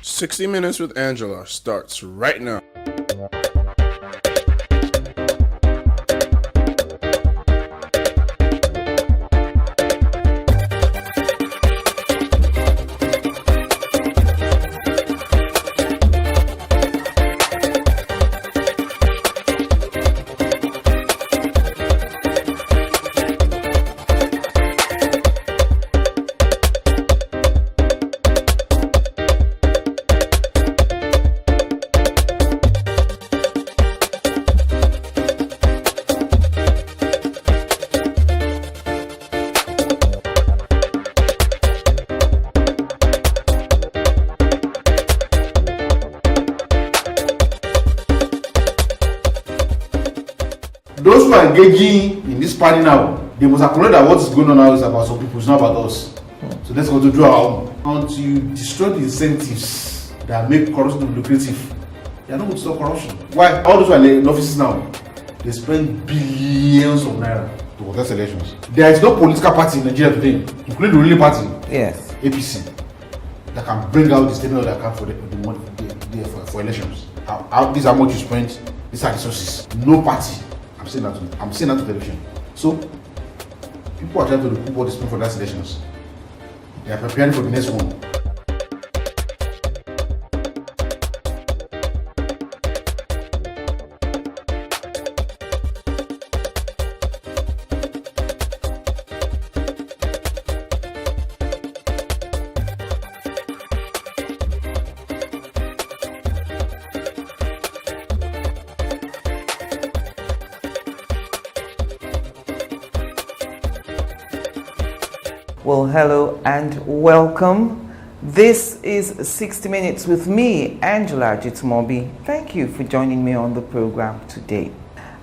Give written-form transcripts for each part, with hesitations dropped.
60 Minutes with Angela starts right now. Those who are engaging in this party now, they must acknowledge that what is going on now is about some people, it's not about us. So let's go to do our own. Until you destroy the incentives that make corruption lucrative, you're not going to stop corruption. Why? All those who are in offices now, they spend billions of naira to contest elections. There is no political party in Nigeria today, including the ruling party, yes, APC, that can bring out the statement of the account for the money for elections. This is how much you spent, these are the sources. No party. I'm saying that to television. So people are trying to recoup what they spent for that elections. They are preparing for the next one. Well, hello and welcome. This is 60 Minutes with me, Angela Jitmobi. Thank you for joining me on the program today.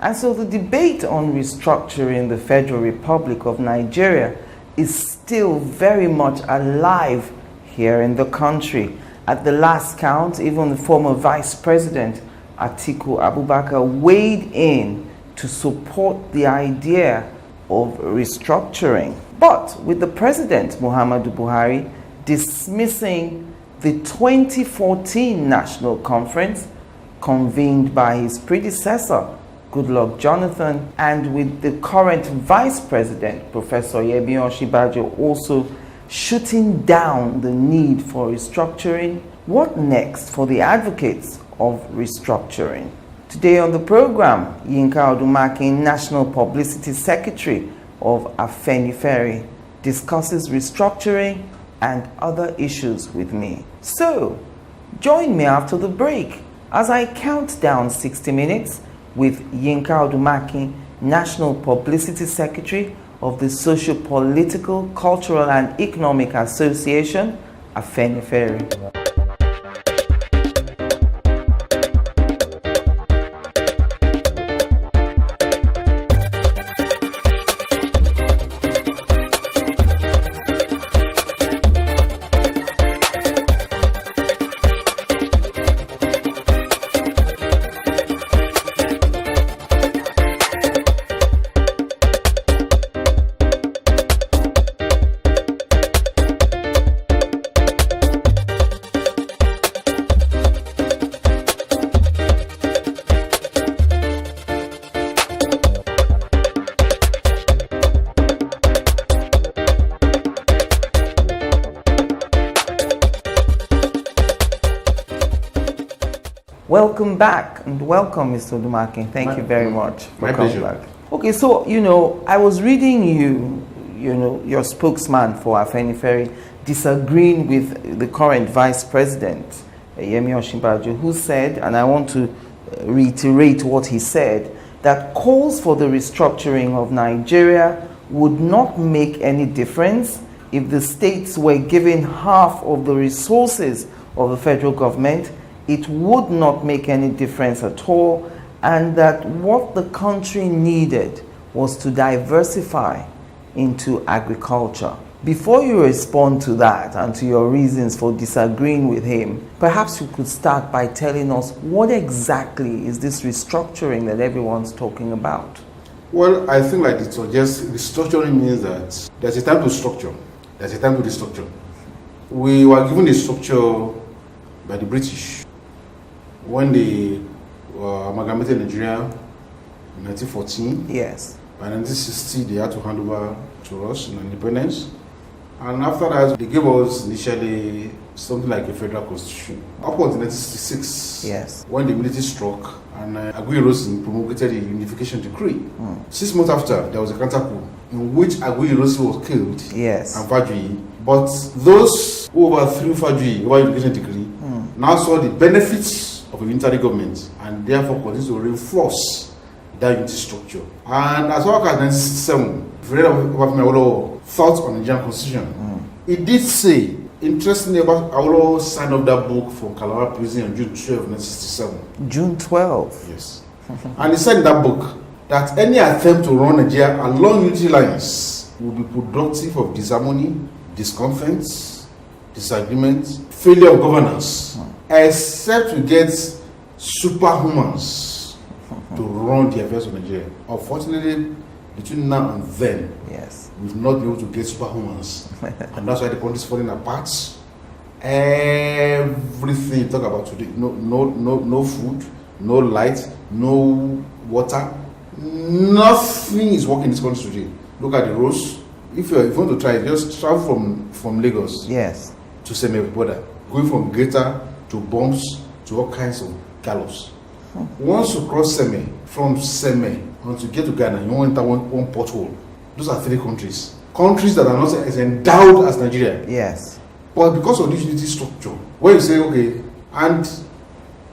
And so the debate on restructuring the Federal Republic of Nigeria is still very much alive here in the country. At the last count, even the former Vice President Atiku Abubakar weighed in to support the idea of restructuring. But with the President Muhammadu Buhari dismissing the 2014 National Conference convened by his predecessor, Goodluck Jonathan, and with the current Vice President, Professor Yemi Osinbajo, also shooting down the need for restructuring, what next for the advocates of restructuring? Today on the program, YINKA ODUMAKIN, National Publicity Secretary of Afenifere, discusses restructuring and other issues with me. So, join me after the break as I count down 60 minutes with YINKA ODUMAKIN, National Publicity Secretary of the Socio-Political, Cultural and Economic Association, Afenifere. Welcome back and welcome, Mr. Odumakin. Thank you very much for coming back. Okay, so, I was reading your spokesman for Afenifere disagreeing with the current Vice President, Yemi Osinbajo, who said, and I want to reiterate what he said, that calls for the restructuring of Nigeria would not make any difference if the states were given half of the resources of the federal government. It would not make any difference at all, and that what the country needed was to diversify into agriculture. Before you respond to that and to your reasons for disagreeing with him, perhaps you could start by telling us what exactly is this restructuring that everyone's talking about? Well, I think like it suggests restructuring means that there's a time to structure, there's a time to restructure. We were given a structure by the British when they amalgamated Nigeria in 1914. Yes. By 1960, they had to hand over to us in independence. And after that, they gave us initially something like a federal constitution. Up until 1966, Yes. when the military struck and Aguiyi-Ironsi promulgated a unification decree. 6 months after, there was a counter coup in which Aguiyi-Ironsi was killed. Yes. And Fajuyi. But those who overthrew Fajuyi over unification decree now saw the benefits of a unitary government and therefore continued to reinforce that unity structure. And as well as 1967, Freedom of Awolowo thoughts on the Nigerian constitution. He did say, interestingly, about Awolowo signed up that book from Calabar prison on June 12, 1967. June 12. Yes. And he said in that book that any attempt to run Nigeria along unity lines will be productive of disharmony, discontent, disagreement, failure of governance, except we get superhumans to run the affairs of Nigeria. Unfortunately, between now and then, Yes. we've not been able to get superhumans. And that's why the country is falling apart. Everything you talk about today, no food, no light, no water, nothing is working in this country today. Look at the roads. If you want to try it, just travel from Lagos Yes. to Seme border, going from Greater to Bombs to all kinds of gallops. Once you cross Seme, from Seme, once you get to Ghana, you won't enter one pothole. Those are 3 countries. Countries that are not as endowed as Nigeria. Yes. But because of this unity structure, when you say, okay, and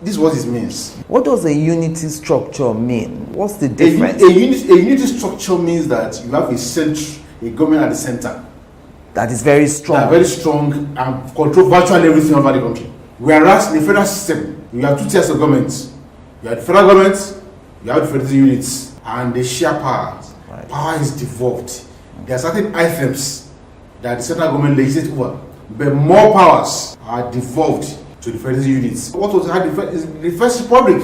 this is what it means. What does a unity structure mean? What's the difference? A unity structure means that you have a government at the center. That is very strong. They are very strong and control virtually everything over the country. Whereas in the federal system, you have 2 tiers of government. You have the federal government, you have the federal units, and they share power. Right. Power is devolved. There are certain items that the central government legislates over, but more powers are devolved to the federal units. What was the First Republic,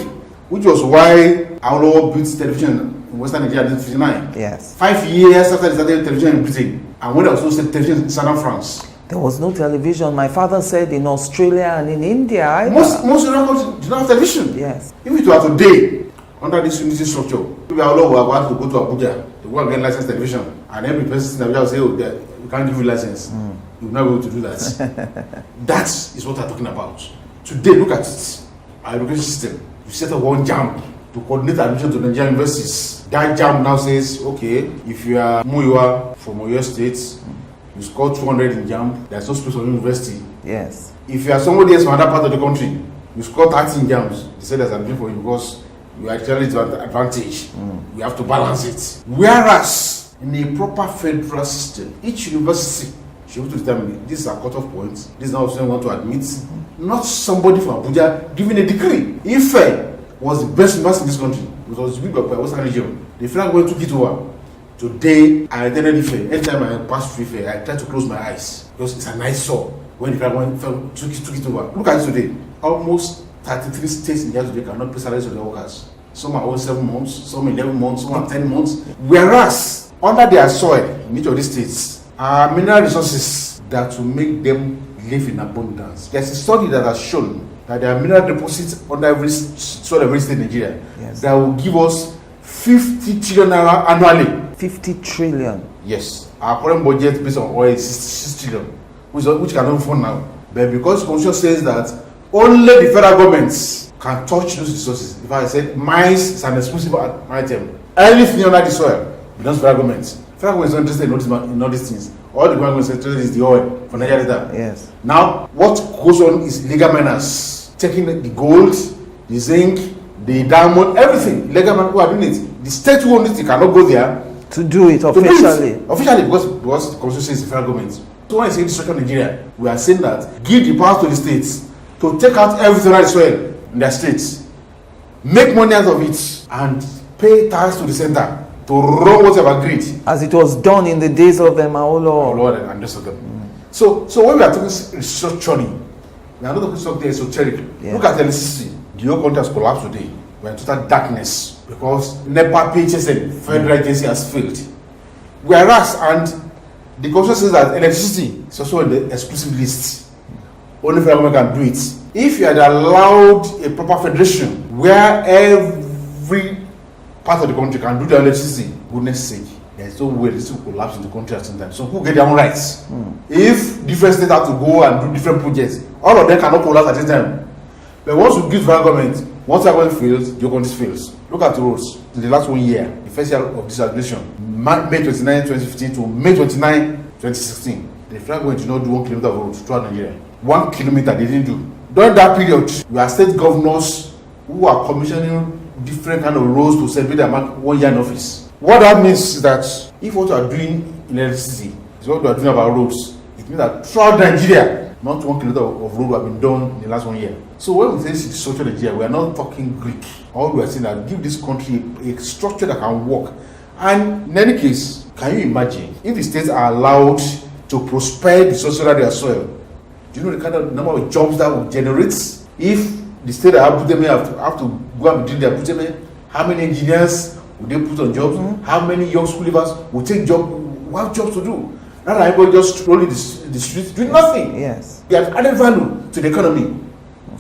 which was why Awolowo built television in Western Nigeria in 1959. Yes. 5 years after they started television in Britain, and when there was also television in southern France. There was no television. My father said in Australia and in India either. Most European countries do not have television. Yes. If it were today, under this unity structure, maybe Awolowo will want to go to Abuja to go and get licensed television, and every person in Abuja will say, oh, we can't give you license. You will not be able to do that. That is what I'm talking about. Today, look at it. Our education system. We set up one JAMB to coordinate admission to Nigerian universities. That JAMB now says, okay, if you are Muyiwa from Oyo State, you score 200 in JAMB, there's no space for university. Yes. If you are somebody else from another part of the country, you score 30 in JAMBs, they say there's admission for you because you are actually to advantage. You have to balance it. Whereas in a proper federal system, each university should be able to determine this is a cutoff point, this is not what we want to admit. Not somebody from Abuja giving a decree. Ife was the best university in this country. It was built by Western region. The federal government took it over. Today, I attended Ife. Anytime I pass through Ife, I try to close my eyes because it's a nice saw when the federal government took it over. Look at it today. Almost 33 states in Nigeria today cannot pay salaries to their workers. Some are only 7 months, some 11 months, some are 10 months. Whereas, under their soil, in each of these states, are mineral resources that will make them live in abundance. There's a study that has shown that there are mineral deposits under every soil of every state in Nigeria. Yes. That will give us 50 trillion naira annually. 50 trillion. Yes. Our current budget based on oil is 66 trillion, which cannot fund now. But because the constitution says that only the federal governments can touch those resources. If I said mines is an exclusive item, anything under the soil belongs to federal government. Federal government is not interested in all these things. All the government is interested is the oil for Nigeria data. Yes. Now, what goes on is illegal miners taking the gold, the zinc, the diamond, everything. Illegal miners who are doing it. The state who owns it cannot go there To do it officially. Officially, because the constitution says the federal government. So when I say destruction of Nigeria, we are saying that give the power to the states to take out everything that is well in their states, make money out of it, and pay tax to the center to run what they have agreed. As it was done in the days of Emmaolo. Lord and rest of them. So when we are talking restructuring, we are not talking something esoteric. Yeah. Look at electricity. The whole country has collapsed today. We are in total darkness because NEPA, PHSN, federal agency has failed. Whereas, and the constitution says that electricity is also on the exclusive list. only federal government can do it. If you had allowed a proper federation where every part of the country can do their electricity, goodness sake, there's no way this will collapse in the country at the same time. So who get their own rights? If different states have to go and do different projects, all of them cannot collapse at the same time. But once you give federal government, once the government fails, your country fails. Look at the roads. In the last 1 year, the first year of this administration, May 29, 2015 to May 29, 2016, the federal government did not do 1 kilometer of road throughout Nigeria. 1 kilometer they didn't do. During that period, we are state governors who are commissioning different kind of roads to celebrate their 1 year in office. What that means is that if what you are doing in electricity is what you are doing about roads, it means that throughout Nigeria, not 1 kilometer of road have been done in the last 1 year. So when we say structure Nigeria, we are not talking Greek. All we are saying that give this country a structure that can work. And in any case, can you imagine if the states are allowed to prosper the social of their soil? Do you know the kind of number of jobs that will generate? If the state that have put them here have to go and between their put them here, how many engineers will they put on jobs? How many young school leavers will take jobs? Will have jobs to do? Not that everybody just rolling the streets doing nothing. Yes. They have added value to the economy.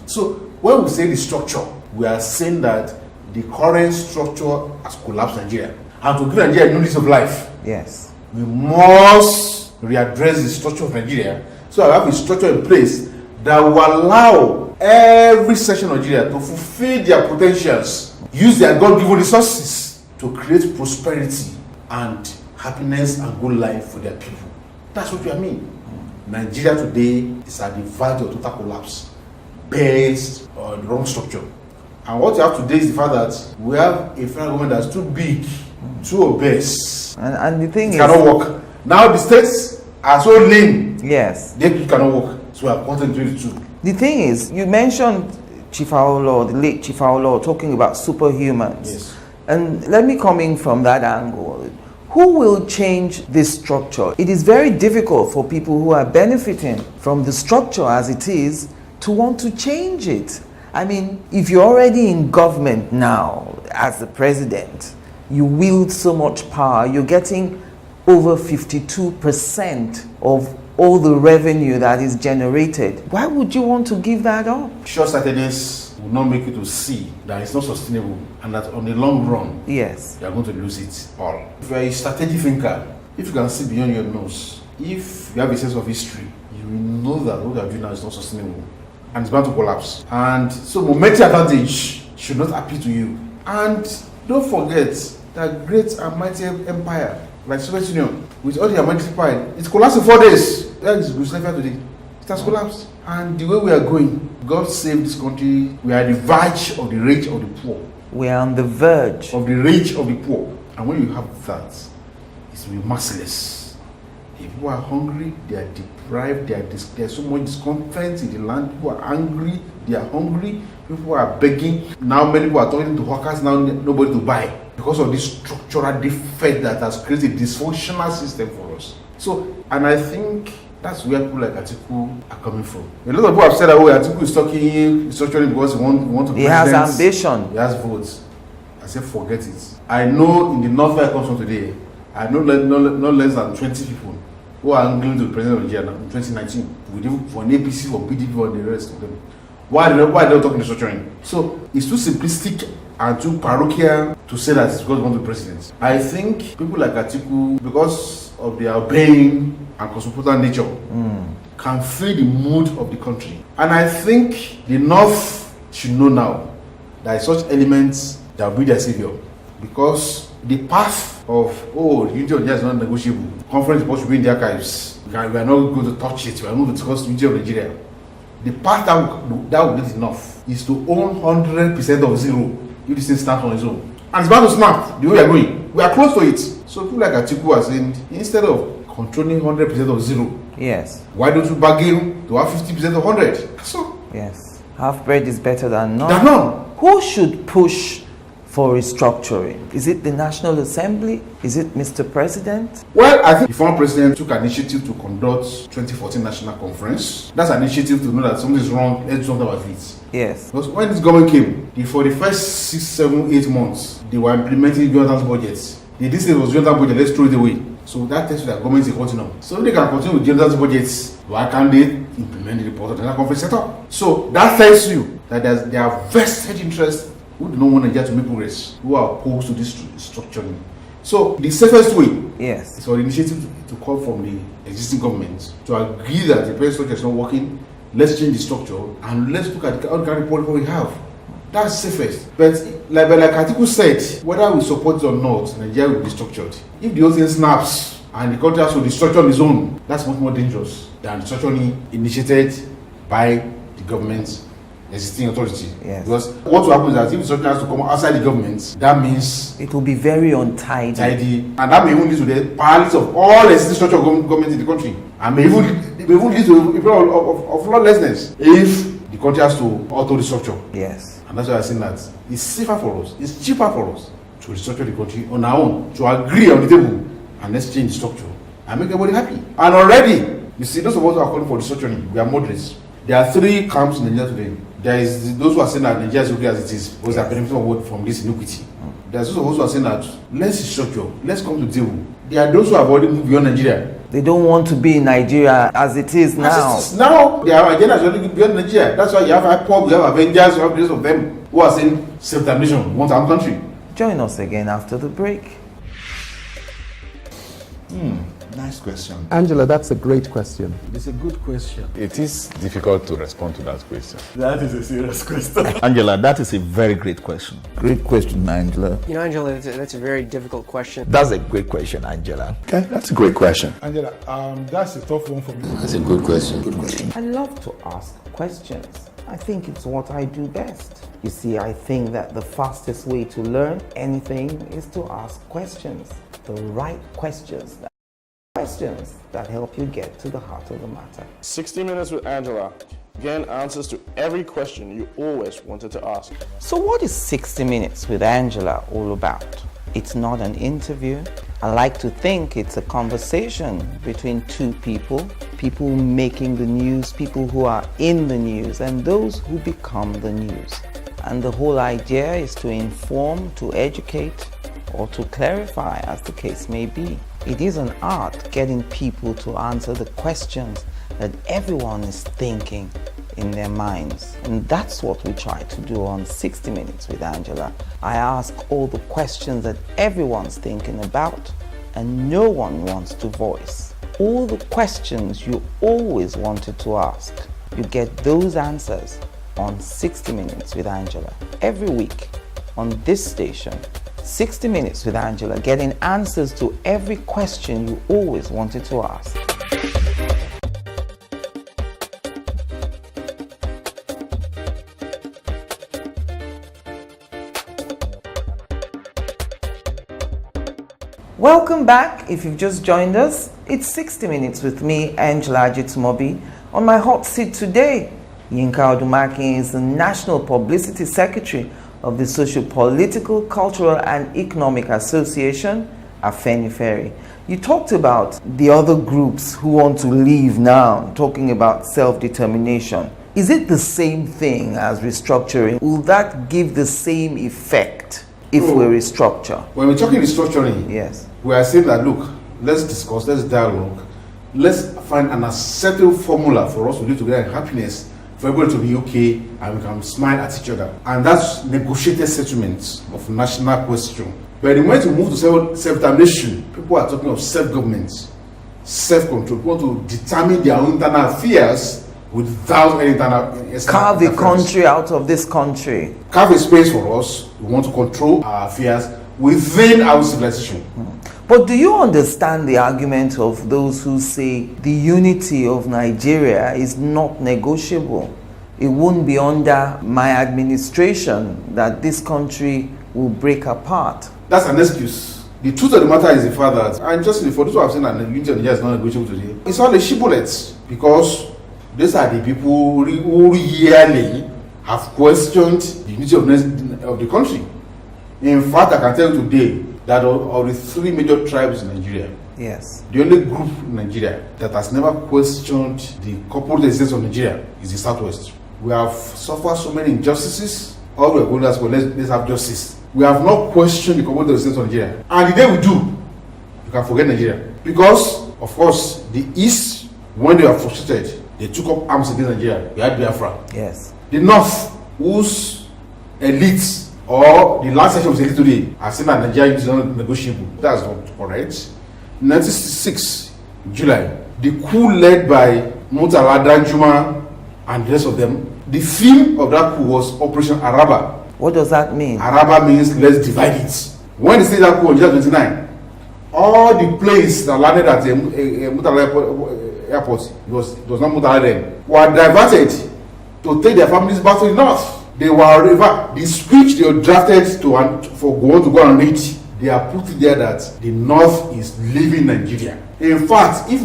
So when we say the structure, we are saying that the current structure has collapsed Nigeria. And to give Nigeria a new lease of life, Yes. we must readdress the structure of Nigeria so I have a structure in place that will allow every section of Nigeria to fulfill their potentials, use their God-given resources to create prosperity and happiness and good life for their people. That's what I mean. Nigeria today is at the verge of total collapse based on the wrong structure. And what you have today is the fact that we have a federal government that's too big, too obese. And the thing It is, cannot work. Now the states are so lean, yes. they cannot work. So we are concentrating too. The thing is, you mentioned Chief Aolo, the late Chief Aolo, talking about superhumans. Yes. And let me come in from that angle. Who will change this structure? It is very difficult for people who are benefiting from the structure as it is to want to change it. I mean, if you're already in government now as the president, you wield so much power, you're getting over 52% of all the revenue that is generated. Why would you want to give that up? Short-sightedness will not make you to see that it's not sustainable and that on the long run, Yes. you are going to lose it all. If you are a strategic thinker, if you can see beyond your nose, if you have a sense of history, you will know that what you are doing now is not sustainable and it's bound to collapse. And so momentary advantage should not appeal to you. And don't forget that great and mighty empire like Soviet Union, with all the American pride, it collapsed in 4 days. That is Yugoslavia today. It has collapsed. And the way we are going, God save this country. We are at the verge of the rage of the poor. We are on the verge. Of the rage of the poor. And when you have that, it will be merciless. The people are hungry, they are deprived, there's so much discontent in the land. People are angry, they are hungry, people are begging. Now many people are talking to hawkers, now nobody to buy. Because of this structural defect that has created a dysfunctional system for us. So, and I think that's where people like Atiku are coming from. A lot of people have said that Atiku is talking structurally because he want to be He has ambition. He has votes. I said forget it. I know in the north where I come from today, I know no less than 20 people who are angling to the president of Nigeria in 2019 with for an APC, for PDP, or the rest of them. Why are they talking structuring? So it's too simplistic and too parochial to say that it's because they want to be president. I think people like Atiku, because of their obeying and cosmopolitan nature, can feel the mood of the country. And I think the North should know now that such elements that will be their savior. Because the path of, the unity of Nigeria is not negotiable. Conference report should be in the archives. We are not going to touch it. We are not going to discuss the unity of Nigeria. The path that will get enough is to own 100% of zero if this thing stands on its own. And it's bound to snap the way we are going. We are close to it. So people like Atiku are saying, instead of controlling 100% of zero, Yes. why don't you bargain to have 50% of 100? So, Yes. Half bread is better than none. than none. Who should push for restructuring? Is it the National Assembly? Is it Mr. President? Well, I think the former president took an initiative to conduct 2014 National Conference. That's an initiative to know that something is wrong, let's do something about it. Yes. Because when this government came, for the first 6, 7, 8 months, they were implementing Jonathan's budget. They didn't say it was Jonathan's budget, let's throw it away. So that tells you that government is a continuum. So if they can continue with generous budgets, why can't they implement the report of the National Conference setup? So that tells you that there are vested interests who do not want Nigeria to make progress, who are opposed to this structuring. So the safest way Yes. is for the initiative to come from the existing government to agree that the present structure is not working. Let's change the structure and let's look at the kind of policy we have. That's safest. But like Atiku said, whether we support it or not, Nigeria will be structured. If the whole thing snaps and the country has to destructure on its own, that's much more dangerous than structuring initiated by the government existing authority. Yes. Because what will happen is that if the structure has to come outside the government, that means It will be very untidy. and that may even lead to the paralysis of all existing structure of government in the country, and may even lead to a problem of lawlessness if the country has to alter the structure. Yes. And that's why I say that it's safer for us, it's cheaper for us to restructure the country on our own, to agree on the table, and let's change the structure and make everybody happy. And already, you see, those of us who are calling for restructuring, we are moderates. There are three camps in Nigeria today. There is those who are saying that Nigeria is okay as it is, because they are benefiting from this iniquity. There's those of us who are saying that let's restructure, let's come to the table. There are those who have already moved beyond Nigeria. They don't want to be in Nigeria as it is now. Now, their agenda is already beyond Nigeria. That's why you have IPOB, you have Avengers, you have those of them who are saying self-determination, want our country. Join us again after the break. Nice question. Angela, that's a great question. It's a good question. It is difficult to respond to that question. That is a serious question. Angela, that is a very great question. Great question, Angela. You know, Angela, that's a very difficult question. That's a great question, Angela. Okay, that's a great question. Angela, that's a tough one for me. That's a good question. Good question. I love to ask questions. I think it's what I do best. You see, I think that the fastest way to learn anything is to ask questions. The right questions that help you get to the heart of the matter. 60 Minutes with Angela. Again, answers to every question you always wanted to ask. So what is 60 Minutes with Angela all about? It's not an interview. I like to think it's a conversation between two people making the news, people who are in the news, and those who become the news. And the whole idea is to inform, to educate, or to clarify, as the case may be. It is an art getting people to answer the questions that everyone is thinking in their minds. And that's what we try to do on 60 Minutes with Angela. I ask all the questions that everyone's thinking about and no one wants to voice. All the questions you always wanted to ask. You get those answers on 60 Minutes with Angela every week on this station. 60 Minutes with Angela, getting answers to every question you always wanted to ask. Welcome back. If you've just joined us, it's 60 Minutes with me, Angela Ajitumobi. On my hot seat today, YINKA Odumakin is the National Publicity Secretary of the Socio-Political, Cultural and Economic Association, Afenifere. You talked about the other groups who want to leave now, talking about self-determination. Is it the same thing as restructuring? Will that give the same effect if we restructure? When we're talking restructuring, Yes. we are saying that, look, let's discuss, let's dialogue, let's find an acceptable formula for us to live together in happiness, for everybody to be okay, and we can smile at each other. And that's negotiated settlements of national question. But the moment we move to self-determination, people are talking of self-government, self-control. People want to determine their own internal affairs without any internal Carve the country out of this country. Carve a space for us. We want to control our affairs within our civilization. But do you understand the argument of those who say the unity of Nigeria is not negotiable? It won't be under my administration that this country will break apart. That's an excuse. The truth of the matter is the fact that, and just for those who have seen that the unity of Nigeria is not negotiable today, it's all the shibboleths, because these are the people who yearly have questioned the unity of the country. In fact, I can tell you today that of the three major tribes in Nigeria, Yes. the only group in Nigeria that has never questioned the corporate existence of Nigeria is the Southwest. We have suffered so many injustices. All we are going to ask for, let's have justice. We have not questioned the corporate existence of Nigeria. And the day we do, you can forget Nigeria. Because, of course, the East, when they were frustrated, they took up arms against Nigeria. We had Biafra. Yes. The North, whose elites or the last section of the elite today are saying that Nigeria is not negotiable. That's not correct. In 1966, July, the coup led by Murtala Danjuma and the rest of them, the theme of that coup was Operation Araba. What does that mean? Araba means let's divide it. When they say that coup on July 29, all the planes that landed at Murtala airport, it was not Murtala then, were diverted to take their families back to the north. They were the speech they were drafted for Gowon to go and read. They are put there that the north is leaving Nigeria. In fact, if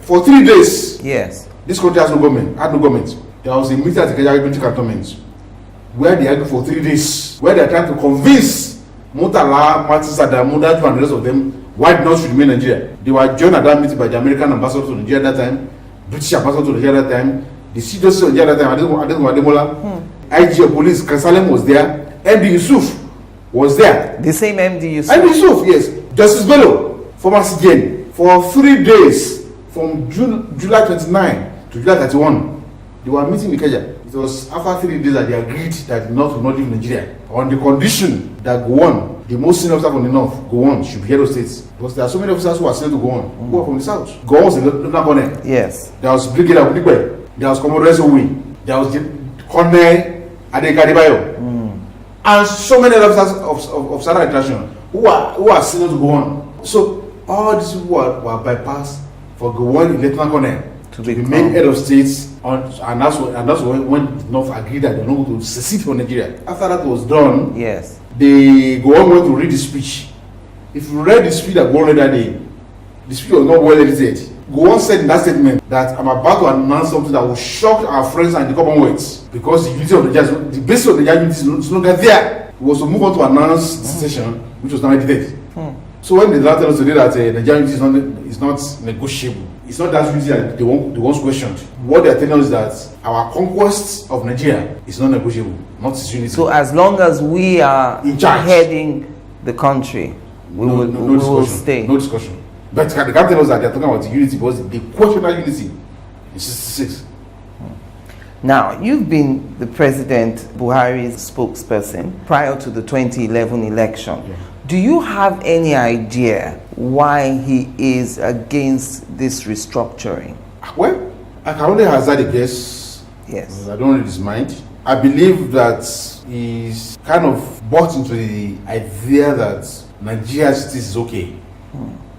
for 3 days, yes, this country had no government. There was a meeting at the military cantonment where they argued for 3 days, where they are trying to convince Murtala, Martins, Adamuda, and the rest of them why the north should remain Nigeria. They were joined at that meeting by the American ambassador to Nigeria at that time, British ambassador to Nigeria at that time, the CJC of Nigeria at that time, Ademola, IG of police, Kansalem was there, MD Yusuf was there. The same MD Yusuf? MD Yusuf, yes. Justice Bello, former CJN, for 3 days, from July 29 to July 31, they were meeting in Ikeja. It was after 3 days that they agreed that the North would not leave Nigeria on the condition that Gowon, the most senior officer from the North, Gowon, should be head of state. Because there are so many officers who are sent to Gowon, who are from the South. Gowon was a lieutenant colonel. Yes. There was Brigadier Odigbe. There was Commodore Sowi. There was Colonel Adekadibayo. And so many officers of Southern International who are sent to Gowon. So all these people were bypassed for Gowon lieutenant colonel to be made head of state. And that's when the North agreed that they're not going to secede from Nigeria. After that was done, yes, they Gowon went to read the speech. If you read the speech that Gowon read that day, the speech was not well edited. Gowon said in that statement that I'm about to announce something that will shock our friends and the Commonwealth because the unity of Nigeria, the basis of the Nigeria unity is no longer there. It was to move on to announce secession, which was not edited. So when they tell us today that Nigeria unity is not negotiable, it's not that unity that they once questioned. What they are telling us is that our conquest of Nigeria is not negotiable, not its unity. So as long as we are in charge, heading the country, we will stay. No discussion. But they can't tell us that they are talking about unity because they question that unity in 66. Now, you've been the President Buhari's spokesperson prior to the 2011 election. Yeah. Do you have any idea why he is against this restructuring? Well, I can only hazard a guess. Yes. I don't read his mind. I believe that he's kind of bought into the idea that Nigeria's is okay.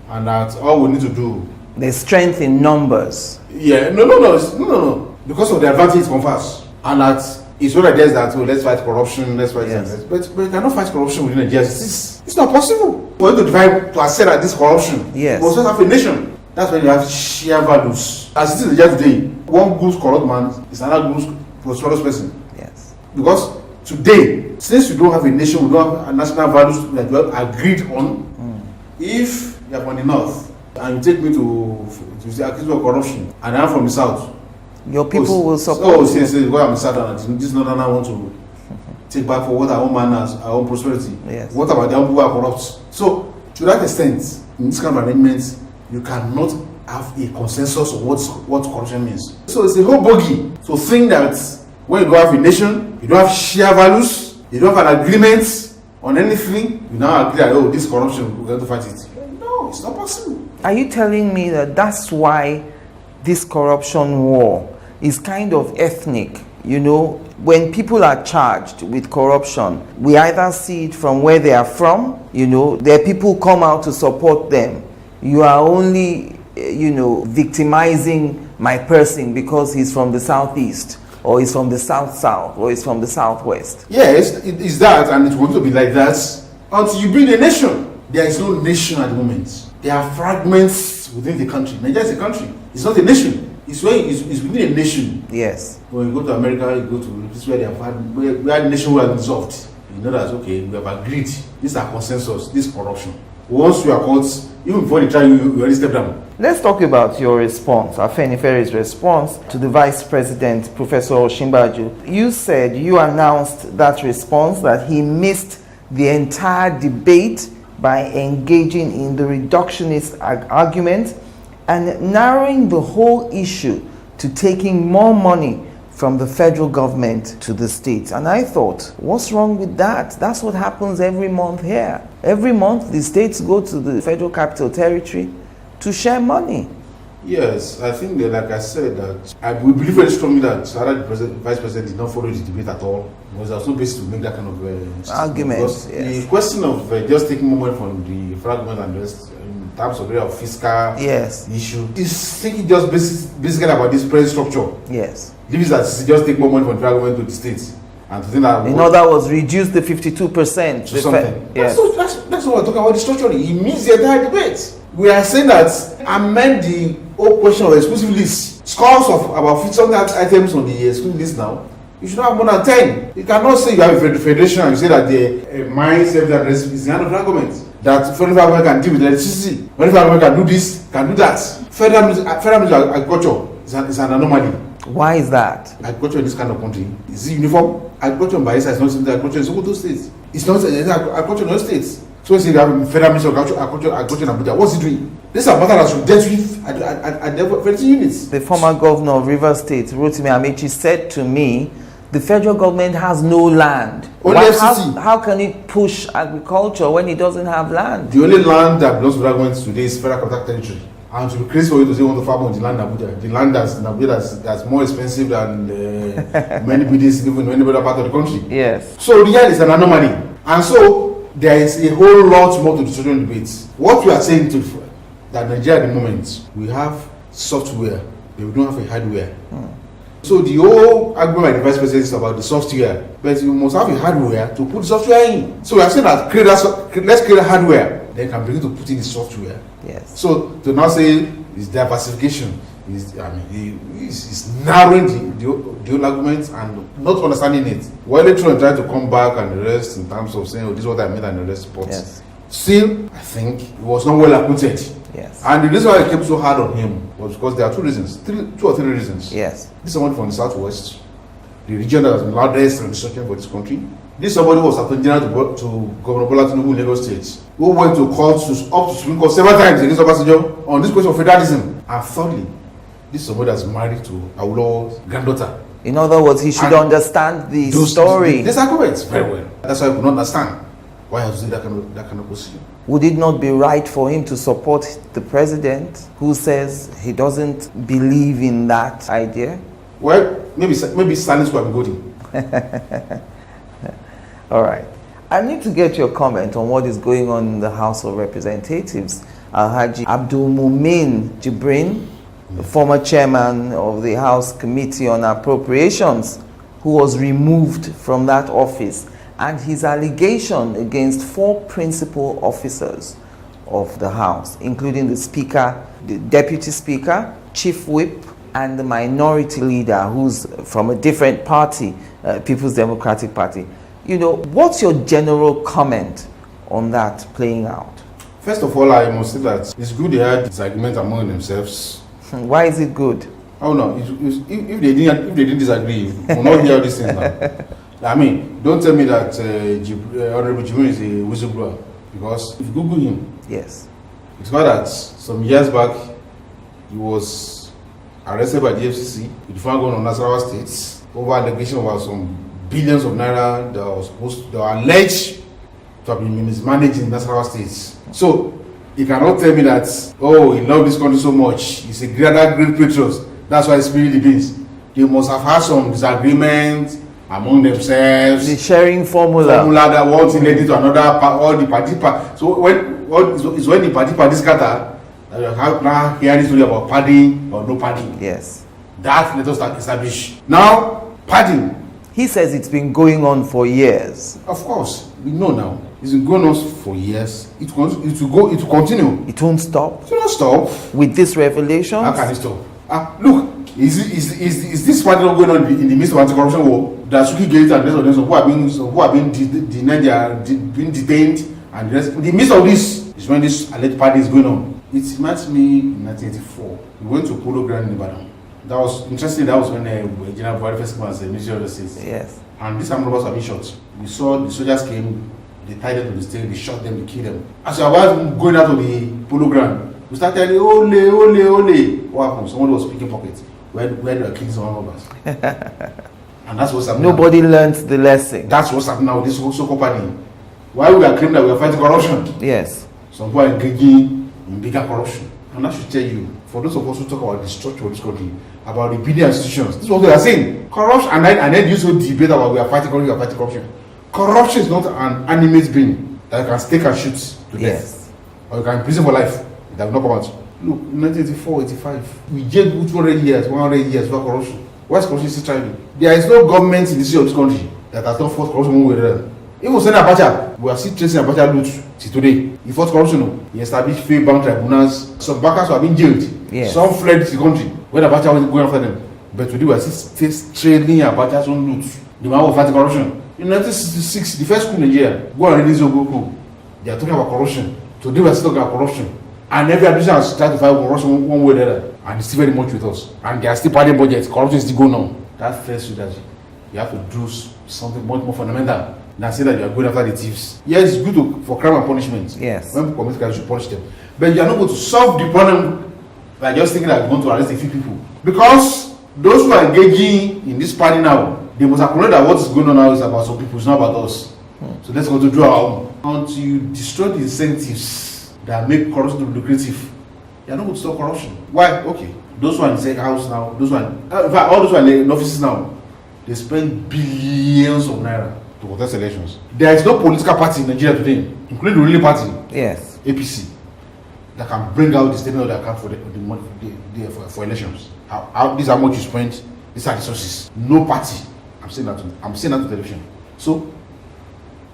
And that all we need to do. There's strength in numbers. Yeah, no. Because of the advantage it confers. And that it's not ideas that let's fight corruption, let's fight but you cannot fight corruption within Nigeria. It's not possible. For you to divide to accept that this corruption, yes, you must have a nation. That's when you have shared values. As it is in Nigeria today, one good corrupt man is another good prosperous person. Yes. Because today, since we don't have a nation, we don't have national values that we have agreed on, if you are from the north and you take me to accuse me of corruption and I'm from the south, your people will support you. Yes, well, I'm sad and this northern want to take back for what our own manners, our own prosperity. Yes. What about the own people who are corrupt? So, to that extent, in this kind of arrangements, you cannot have a consensus of what corruption means. So it's a whole bogey to think that when you don't have a nation, you don't have shared values, you don't have an agreement on anything, you now agree that, this corruption, we're going to fight it. No, it's not possible. Are you telling me that that's why this corruption war is kind of ethnic? You know, when people are charged with corruption, we either see it from where they are from, their people come out to support them. You are only, victimizing my person because he's from the southeast, or he's from the south-south, or he's from the southwest. Yes, it is that, and it's going to be like that until you build a nation. There is no nation at the moment. There are fragments within the country. Nigeria is a country. It's not a nation. It's within a nation. Yes. When you go to America, you go to this where they have had where the nation will have dissolved. You know that okay, we have agreed. This is our consensus. This is corruption. Once you are caught, even before they try you already step down. Let's talk about your response, Afeniferi's response to the Vice President, Professor Osinbajo. You said you announced that response that he missed the entire debate by engaging in the reductionist argument and narrowing the whole issue to taking more money from the federal government to the states. And I thought, what's wrong with that? That's what happens every month here. Every month, the states go to the Federal Capital Territory to share money. Yes, I think that, like I said, that we believe very strongly that the Vice President did not follow the debate at all, because there was no basis to make that kind of argument. Yes. The question of just taking more money from the federal government and just in terms of area of fiscal issue is thinking just basically about this present structure. Yes. Leaves that just take more money from the federal government to the states. And to think that in other words, reduce the 52% to something. Yes. That's what we're talking about, the structure. It means the entire debate. We are saying that amend the whole question of exclusive list. Scores of about 50 items on the exclusive list now. You should have more than 10. You cannot say you have a federation and you say that the mine self-that is the hand of the government. That federal government can deal with electricity. Federal government can do this, can do that. Federal agriculture is an anomaly. Why is that? Agriculture in this kind of country is it uniform? Agriculture in Bayelsa is not something agriculture in Sokoto State. It's not agriculture in other states. So it's the Federal Ministry of Agriculture in Abuja. What's he doing? This is a matter that should dealt with at the federal units. The former governor of Rivers State, Rotimi Amechi, said to me, the federal government has no land. How can it push agriculture when it doesn't have land? The only land that belongs to the government today is Federal Capital Territory. And to be crazy for you to say you want to farm on the land in Abuja, the land that's in Abuja that's more expensive than many buildings even in any other part of the country. Yes. So the is an anomaly. And so there is a whole lot more to the social debates. What we are saying to that Nigeria at the moment, we have software, but we don't have a hardware. So the whole argument by the Vice President is about the software, but you must have a hardware to put the software in. So we are saying that let's create a hardware, then can begin to put in the software. Yes. So to now say is diversification is narrowing the whole argument and not understanding it. While they trying to come back and the rest in terms of saying, oh, this is what I meant and the rest, but still, I think it was not well acquainted. Yes. And the reason why I kept so hard on him was because there are two or three reasons. Yes. This is someone from the southwest, the region that has been loudest and destruction for this country. This somebody was Attorney General to Governor Bola Tinubu in Lagos State, who went to court up to Supreme Court several times against Obasanjo on this question of federalism. And thirdly, this is somebody that's married to Awolowo's granddaughter. In other words, he should understand the story. This argument very well. That's why I could not understand why I was in that kind of position. Would it not be right for him to support the president who says he doesn't believe in that idea? Well, maybe silence will be good. All right. I need to get your comment on what is going on in the House of Representatives. Alhaji Abdul Mumin Jibrin, the former chairman of the House Committee on Appropriations, who was removed from that office, and his allegation against 4 principal officers of the House, including the Speaker, the Deputy Speaker, Chief Whip, and the Minority Leader, who's from a different party, People's Democratic Party. You know, what's your general comment on that playing out? First of all, I must say that it's good they had disagreement among themselves. Why is it good? Oh no, if they didn't disagree, we'll not hear these things now. I mean, don't tell me that Honorable Jibrin is a whistleblower, because if you Google him, yes, it's got that some years back he was arrested by the FCC with the former governor of Nasarawa State over allegation about some billions of naira that were alleged to have been mismanaged in Nasarawa State. So he cannot tell me that, oh, he loves this country so much, he's a great patriot, that's why he's spilling the beans. They must have had some disagreement among themselves. The sharing formula that one thing led to another, all the party. So when the party scatter, you have now hearing story about padding or no padding. Yes. That let us establish. Now, padding. He says it's been going on for years. Of course, we know now. It's been going on for years. It will continue. It won't stop. It will not stop. With this revelation? How can it stop? Look, is this party not going on in the midst of anti-corruption war? That Suki Gate and the rest of them who are being denied, they are being detained, and the rest. In the midst of this is when this alleged party is going on. It reminds me in 1984. We went to Polo Ground in Ibadan. That was interesting. That was when General Buhari first came as the Ministry of Justice. Yes. And these armed robbers were being shot. We saw the soldiers came They tied them to the stake, they shot them, they killed them. As I was going out of the polo ground, we started telling, ole, ole, ole. What happened? Someone was picking pockets when they were killing some of us. And that's what's happening. Nobody learns the lesson. That's what's happening now with this whole company. Why we are claiming that we are fighting corruption? Yes. Some people are engaging in bigger corruption. And I should tell you, for those of us who talk about the structure of this country, about the media institutions, this is what we are saying. Corruption, and then you so debate about we are fighting corruption. Corruption is not an animate being that you can stake and shoot to death. Or you can imprison for life. That will not come out. Look, 1984, 85, we jailed 200 years, 100 years for corruption. Why is corruption still thriving? There is no government in the city of this country that has not fought corruption one way or the other. Even Senator Abacha, we are still tracing Abacha loot till today. He fought corruption. He established fair bank tribunals. Some bankers were being jailed. Yes. Some fled the country when Abacha was going after them. But today we are still trailing Abacha's own loot. The man was fighting corruption. In 1966, the first coup in Nigeria, go and release Ogoku. They are talking about corruption. Today we are still talking about corruption. And every administration has tried to fight corruption one way or the other. And it's still very much with us. And they are still padding budgets. Corruption is still going on. That first strategy, you have to do something much more fundamental than say that you are going after the thieves. Yes, it's good for crime and punishment. Yes. When people commit crime, you should punish them. But you are not going to solve the problem by just thinking that you want to arrest a few people. Because those who are engaging in this party now, they must acknowledge that what is going on now is about some people, it's not about us. So let's go to draw our own. Until you destroy the incentives that make corruption lucrative, you are not going to stop corruption. Why? Okay. Those who are in the house now, those who are in fact, all those who are in offices now, they spend billions of naira to contest elections. There is no political party in Nigeria today, including the ruling party, Yes. APC, that can bring out the statement of their account for the money for elections. This is how much you spend. These are the sources. No party. I'm saying that to television. So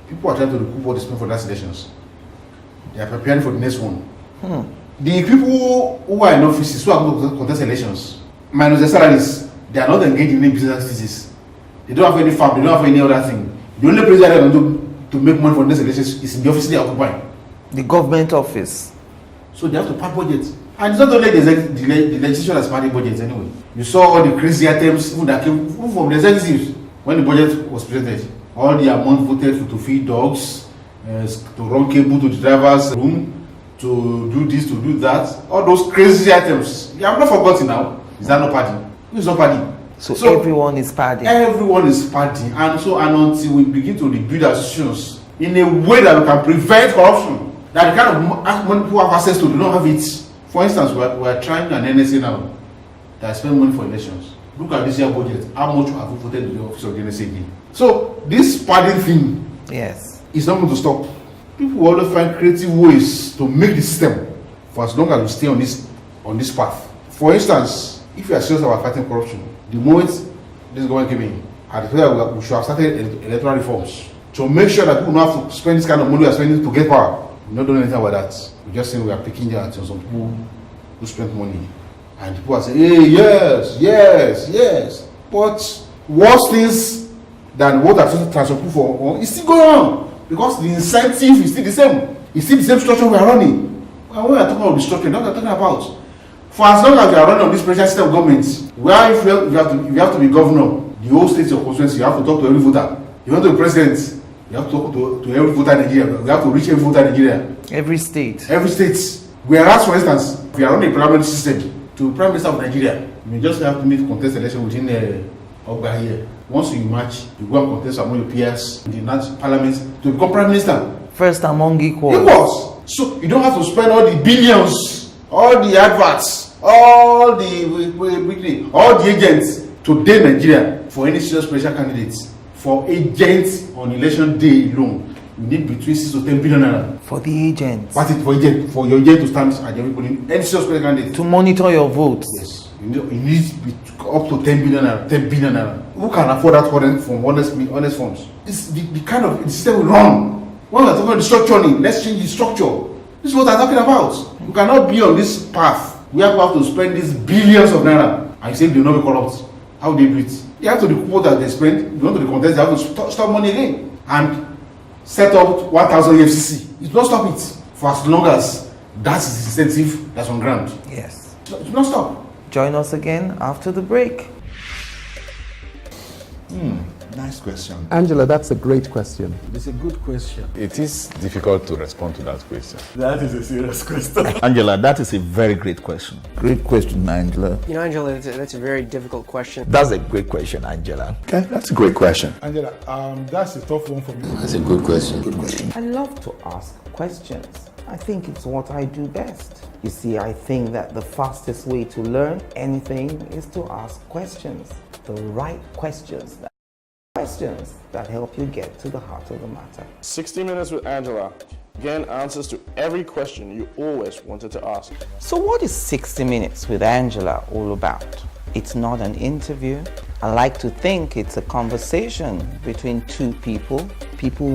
people are trying to recoup what they spend for those elections. They are preparing for the next one. The people who are in offices who are going to contest elections, minus the salaries, they are not engaged in any business activities. They don't have any farm. They don't have any other thing. The only place they are going to make money from these elections is in the office they occupy. The government office. So they have to pass budget. And it's not only the legislation that's passing budgets anyway. You saw all the crazy items even that came from the executives when the budget was presented. All the amount voted to feed dogs, to run cable to the driver's room, to do this, to do that. All those crazy items. You have not forgotten now. Is that not padding? It's not padding. So everyone is padding. Everyone is padding. And until we begin to rebuild our institutions in a way that we can prevent corruption, that the kind of money people have access to, do not have it. For instance, we are trying an NSA now that spend money for elections. Look at this year budget. How much have we voted in the office of the NSA again? So this padding thing, Yes, is not going to stop. People will always find creative ways to make the system for as long as we stay on this path. For instance, if you are serious about fighting corruption, the moment this government came in, I declare we should have started electoral reforms to make sure that people don't have to spend this kind of money we are spending to get power. We're not doing anything about that. We're just saying we are picking there until some people who spend money. And people are saying, hey, yes. But worse things than what I've started transferring for is still going on. Because the incentive is still the same. It's still the same structure we are running. And when we are talking about the structure, that's what we are talking about. For as long as we are running on this pressure system of government, where if you have to be governor, the whole state of constituency, you have to talk to every voter. You want to be president, you have to talk to every voter in Nigeria. We have to reach every voter in Nigeria. every state. Every state. Whereas, for instance, if you are running a parliament system to Prime Minister of Nigeria, you just have to meet contest election within Ogba here. Once you match, you go and contest among your peers in the parliament to become Prime Minister. First among equals. Equals. So you don't have to spend all the billions, all the adverts, all the agents to date Nigeria for any serious presidential candidates. For agents on election day alone, you need between 6 to 10 billion naira. For the agents. For your agent to stand at every polling, any serious presidential candidate. To monitor your votes. Yes. You need up to 10 billion naira. 10 billion naira. Who can afford that from honest funds? It's the kind of system we run. When we're talking about the structuring, let's change the structure. This is what I'm talking about. You cannot be on this path where you have to spend these billions of naira and you say they will not be corrupt. How do they do it? They have to recoup what they spend. If you want to the contest, they have to stop money again and set up 1,000 FCC. It will not stop it for as long as that is the incentive that's on ground. Yes. It will not stop. Join us again after the break. Nice question. Angela, that's a great question. It's a good question. It is difficult to respond to that question. That is a serious question. Angela, that is a very great question. Great question, Angela. You know, Angela, that's a very difficult question. That's a great question, Angela. Okay, that's a great question. Angela, that's a tough one for me. That's a good question. Good question. I love to ask questions. I think it's what I do best. You see, I think that the fastest way to learn anything is to ask questions. The right questions that help you get to the heart of the matter. 60 Minutes with Angela. Again, answers to every question you always wanted to ask. So what is 60 Minutes with Angela all about? It's not an interview. I like to think it's a conversation between two people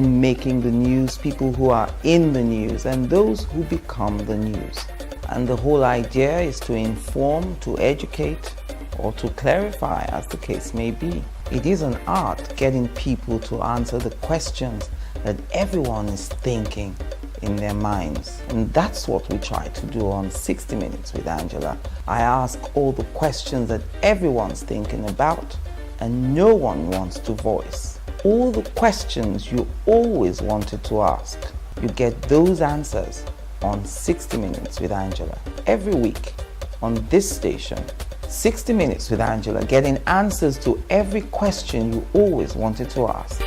making the news, people who are in the news, and those who become the news. And the whole idea is to inform, to educate, or to clarify, as the case may be. It is an art getting people to answer the questions that everyone is thinking in their minds. And that's what we try to do on 60 Minutes with Angela. I ask all the questions that everyone's thinking about and no one wants to voice. All the questions you always wanted to ask. You get those answers on 60 Minutes with Angela. Every week on this station, 60 Minutes with Angela, getting answers to every question you always wanted to ask.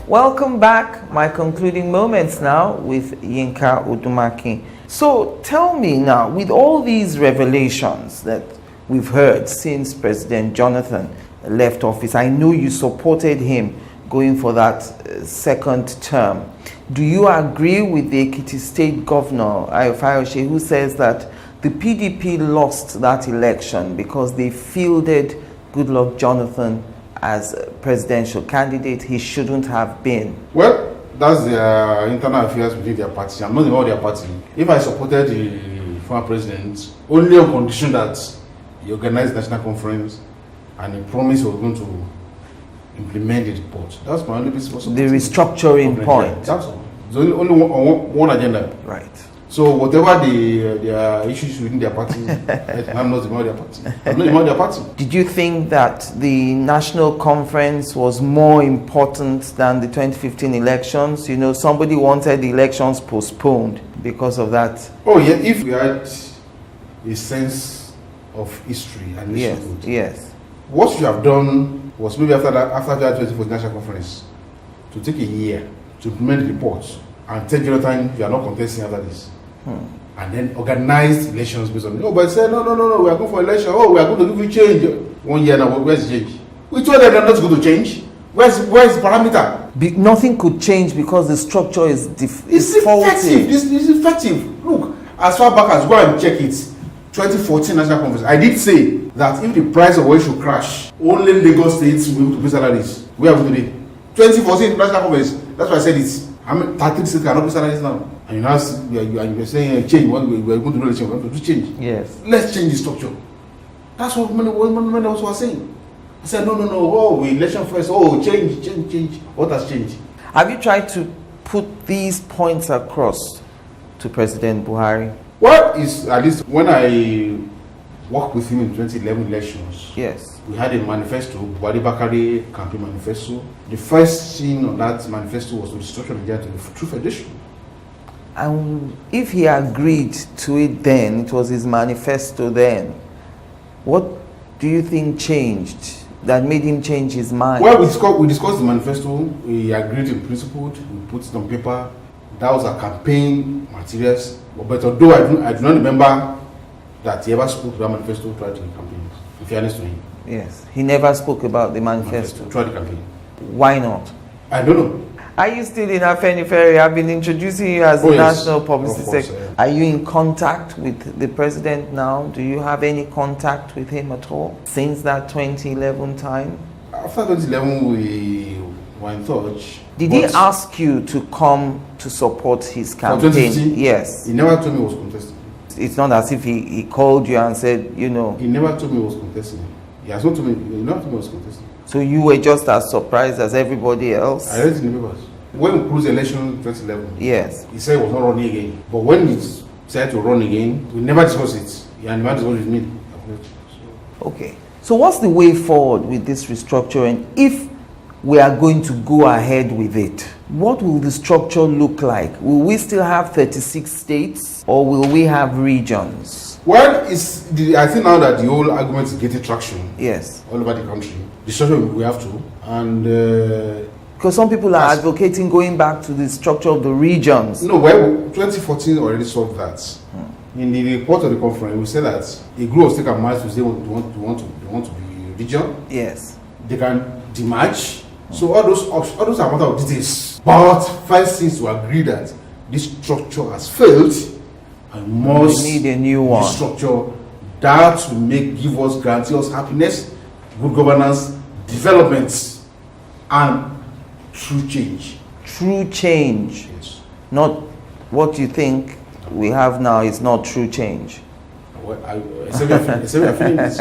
Welcome back. My concluding moments now with YINKA Odumakin. So tell me now, with all these revelations that we've heard since President Jonathan left office, I know you supported him going for that second term. Do you agree with the Ekiti State Governor, Ayofayose, who says that the PDP lost that election because they fielded Goodluck Jonathan as a presidential candidate? He shouldn't have been. Well, that's their internal affairs within their party. I'm not about their party. If I supported the former president, only on condition that he organized national conference and he promised he was going to implement the report. That's my only business. The restructuring point. That's all. There's only one agenda. Right. So whatever their issues within their party, I'm not about their party. I'm not about their party. Did you think that the national conference was more important than the 2015 elections? You know, somebody wanted the elections postponed because of that. Oh yeah, if we had a sense of history and Yes, history, yes. what you have done was maybe after that 2014 national conference to take a year to implement the report and take your time. You are not contesting after this. And then organize elections based on it. Oh, but say no, we are going for election. Oh, we are going to give you change. 1 year now, where's the change? We told them they're not going to change. Where's the parameter? Nothing could change because the structure is It's faulty. effective. It's effective. Look, as far back as go and check it, 2014 national conference, I did say that if the price of oil should crash, only Lagos states will be able to pay salaries. Where are we today? 2014 national conference. That's why I said it. I mean, 30 states cannot pay salaries now. And you're saying change. We're going to do election. We're going to change. Yes. Let's change the structure. That's what many also are saying. I said no. Oh, we election first. Oh, change. What has changed? Have you tried to put these points across to President Buhari? Well, is at least when I worked with him in 2011 elections. Yes. We had a manifesto, Buhari Bakari campaign manifesto. The first thing on that manifesto was to restructure Nigeria to the True Federation. And if he agreed to it then, it was his manifesto then, what do you think changed that made him change his mind? Well, we discussed the manifesto, we agreed in principle, we put it on paper. That was our campaign materials. But although I do not remember that he ever spoke to that manifesto prior to the campaign, in fairness to him. Yes. He never spoke about the manifesto. Throughout the campaign. Why not? I don't know. Are you still in Afenifere? I've been introducing you as the National Publicity Secretary. Are you in contact with the president now? Do you have any contact with him at all since that 2011 time? After 2011, we were in touch. Did he ask you to come to support his campaign? 2015? Yes. He never told me he was contesting. It's not as if he called you and said, you know. He never told me he was contesting. He has not told me, he never told me he was contesting. So you were just as surprised as everybody else? I read it in the papers. When we closed the election in 2011, yes, he said he was not running again. But when he decided to run again, we never discussed it. He never discussed it with me. Okay. So what's the way forward with this restructuring? If we are going to go ahead with it, what will the structure look like? Will we still have 36 states or will we have regions? Well, I think now that the whole argument is getting traction. Yes. All over the country. The structure we have to. And because some people are advocating going back to the structure of the regions. No, well, 2014 already solved that. In the report of the conference, we said that a group of state and march to say they want to be region. Yes. They can demarch. So all those are matter of details. But first things to agree that this structure has failed and must need a new one. Structure that will give us, guarantee us happiness, good governance, development, and true change. True change. Yes. Not what you think we have now is not true change. Well, I say we are feeling this.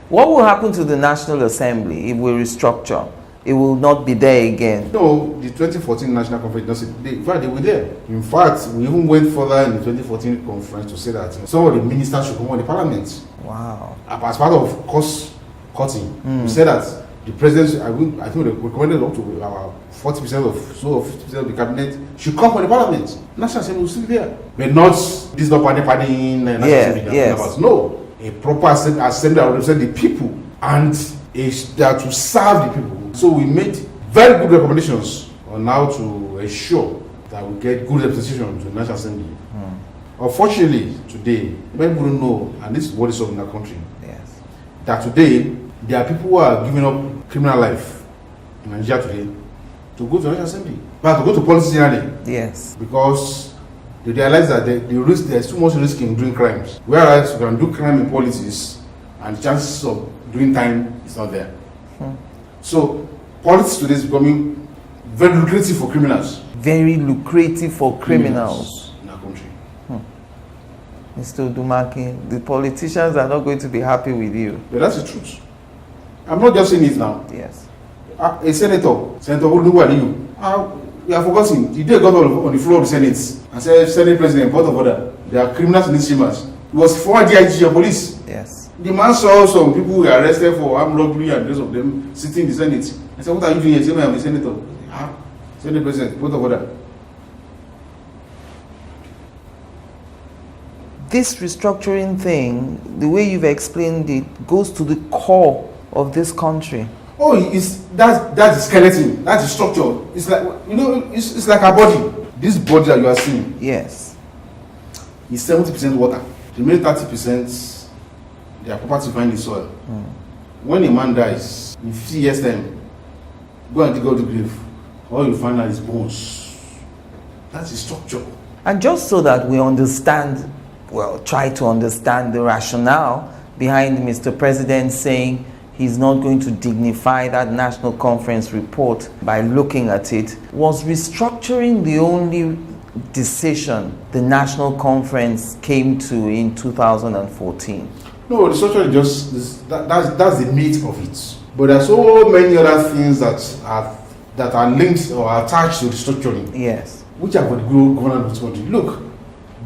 What will happen to the National Assembly if we restructure? It will not be there again. No, the 2014 National Conference, in fact, they were there. In fact, we even went further in the 2014 conference to say that some of the ministers should come on the parliament. Wow. As part of cost cutting, we said that the president, I think we recommended up to 40% of 50% of the cabinet should come from the parliament. National Assembly will still be there. But not, this is not party National Assembly. Yes. No, a proper assembly that will represent the people and that to serve the people. So we made very good recommendations on how to ensure that we get good representation to the National Assembly. Unfortunately, today, many people don't know, and this is what is up in our country, that today, there are people who are giving up criminal life in Nigeria today to go to the National Assembly. But to go to politics generally. Yes. Because they realize that there's too much risk in doing crimes. Whereas you can do crime in politics and the chances of doing time is not there. So politics today is becoming very lucrative for criminals. Very lucrative for criminals. In our country. Mr. Odumakin, the politicians are not going to be happy with you. But that's the truth. I'm not just saying it now. Yes. A senator, Senator Odumakin, we are forgotten. The day got on the floor of the Senate and said, Senate President, point of order, there are criminals in these chambers. It was former DIG of police. Yes. The man saw some people who were arrested for armed robbery and the rest of them sitting in the Senate. I said, what are you doing here? He said, I'm a senator. Senate President, point of order. This restructuring thing, the way you've explained it, goes to the core of this country. Oh, that's the skeleton, that's the structure. It's like, it's like our body. This body that you are seeing. Yes. Is 70% water. The remaining 30%, they are property found in the soil. When a man dies, in 50 years' time, go and dig out the grave. All you find out is bones. That's the structure. And just so that we understand, try to understand the rationale behind Mr. President saying he's not going to dignify that National Conference report by looking at it, was restructuring the only decision the National Conference came to in 2014? No, the structure is just, that's the meat of it. But there are so many other things that are linked or attached to the structuring. Yes. Which are for the good governance of the country. Look,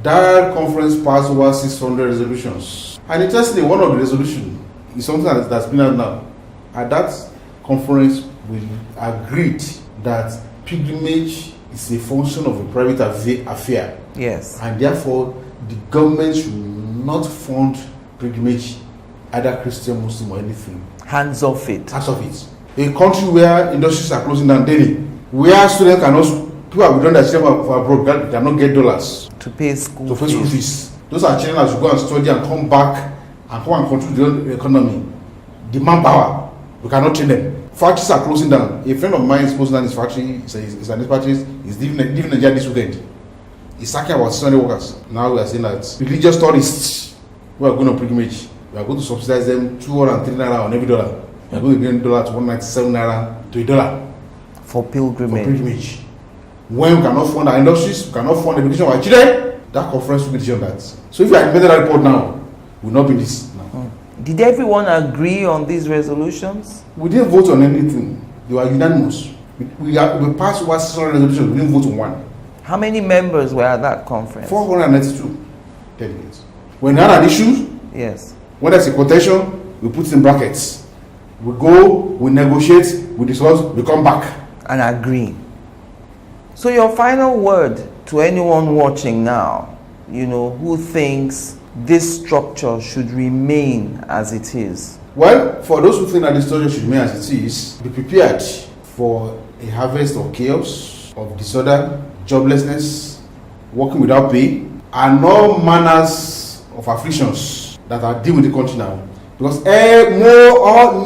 that conference passed over 600 resolutions. And interestingly, one of the resolutions is something that's been out now. At that conference, we agreed that pilgrimage is a function of a private affair. Yes. And therefore, the government should not fund pilgrimage, either Christian, Muslim, or anything. Hands off it. Hands off it. A country where industries are closing down daily, where students people have done their children for abroad, they cannot get dollars to pay school fees. Those are children that should go and study and come back and come and contribute to the economy. the manpower. We cannot train them. Factories are closing down. A friend of mine is closing down his factory. He's an factory. He's leaving Nigeria this weekend. He's sacking about 600 workers. Now we are saying that religious tourists who are going on pilgrimage, we are going to subsidize them 203 naira on every dollar. We are going to bring dollar to 197 naira to $1 For pilgrimage. When we cannot fund our industries, we cannot fund the education of our children, that conference will be decision that. So if you had made that report now, we will not be this now. Did everyone agree on these resolutions? We didn't vote on anything. They were unanimous. We passed over 600 resolutions. We didn't vote on one. How many members were at that conference? 492 delegates. When there are issues, Yes. when there's a quotation, we put it in brackets. We go, we negotiate, we discuss, we come back. And agree. So your final word to anyone watching now, who thinks this structure should remain as it is? Well, for those who think that this structure should remain as it is, be prepared for a harvest of chaos, of disorder, joblessness, working without pay, and all manners of afflictions that are dealing with the country now. Because nearly all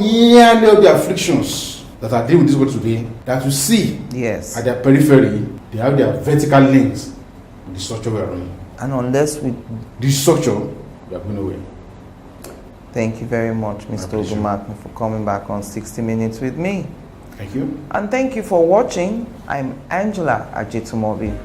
the afflictions that are dealing with this world today, that you see at their periphery, they have their vertical links with the structure we are running. And unless we... This structure, we are going nowhere. Thank you very much, Mr. Odumakin, for coming back on 60 Minutes with me. Thank you. And thank you for watching. I'm Angela Ajitumobi.